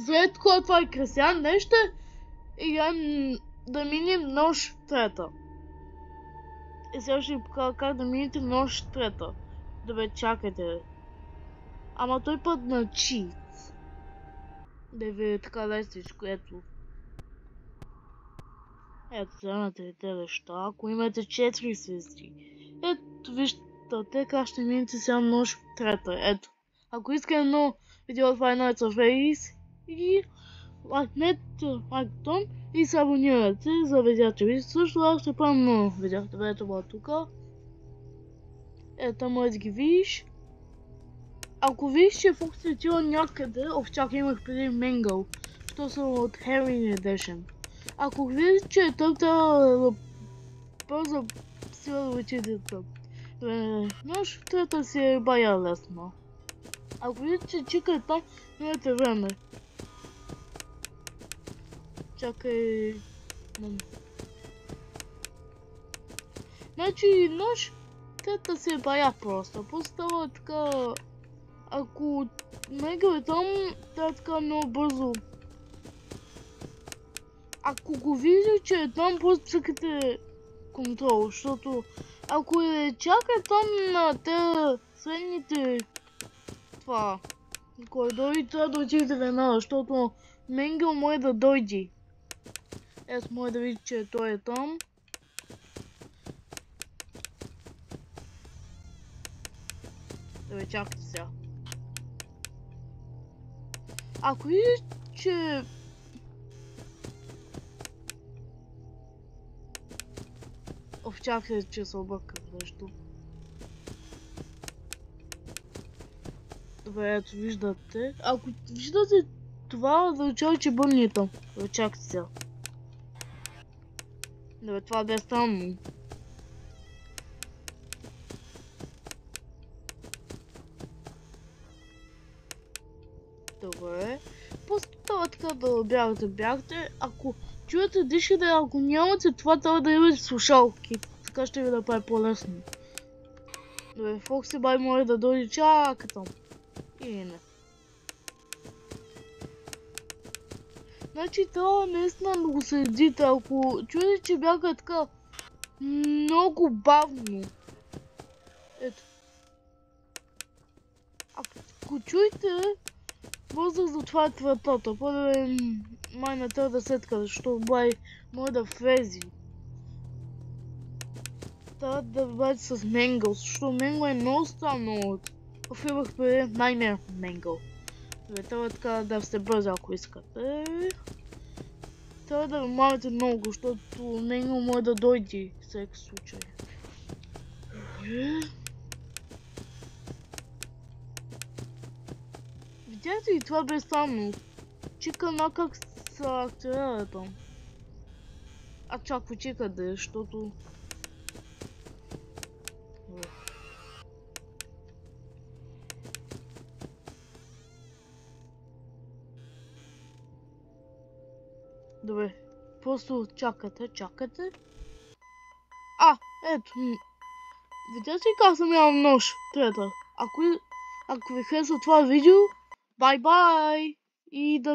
След кога това е Кристиян, днес ще играем да минем нощ трета. И сега ще ви покажа как да минете нощ трета. Добре, чакайте. Ама той път на чит. Да ви е така лесничко, ето. Ето, вземате тези неща, ако имате 4 звезди. Ето, вижте, как ще минете сега нощ трета. Ето. Ако искате едно видео от Five Nights at Freddy's и лайкнете лайктон и се абонирате за видеото ви. Също аз ще правя много видео. Добре, ето бъде тука. Ето, може да ги видиш. Ако видиш, че Фокс е тила някъде, чакай, имах преди Менгъл, що са от Halloween Edition. Ако видиш, че той трябва бързо сила да учите тук. Нощ трета си е бая лесно. Ако видиш, че чика е там, имате време. Чакай... Значи нощ трета си е бая просто. Постава така... Ако Мега е там, тя така много бързо. Ако го видите, че е там, просто цъкате контрол, защото ако е чака там на те средните това коридори, трябва да отидете веднага, защото Менгъл може да дойде. Аз може да видя, че той е там. Добре, чакайте сега. Ако видиш, че... Чакайте, че се обърках нещо. Добре, ето виждате. Ако виждате това, означава, че Бъни е там. Добре, чакайте сега. Добре, това бе странно. Добре. Просто това така да бягате. Ако чуете дишане, ако нямате това, трябва да имате слушалки. Така ще ви направи по-лесно. Добре, Фокси бай може да дойде чака там. Или не. Значи трябва наистина да го следите. Ако чуете, че бяга така много бавно. Ето. Ако чуете, бързо да затваряте вратата. По-добре май не трябва да сетка, защото бай може да влезе. Трябва да бъде с Менгъл, защото Менгъл е много странно. Филмах преди най-не Менгъл. Трябва така да сте бързи, ако искате. Трябва да внимавате много, защото Менгъл може да дойде в всеки случай. Видяхте ли, това бе странно. Чика на как се активира там. А чакай, чекайте, защото... Добре, просто чакате. Ето. Видяхте ли как съм ял нощ трета? Ако ви хареса това видео, бай-бай! И да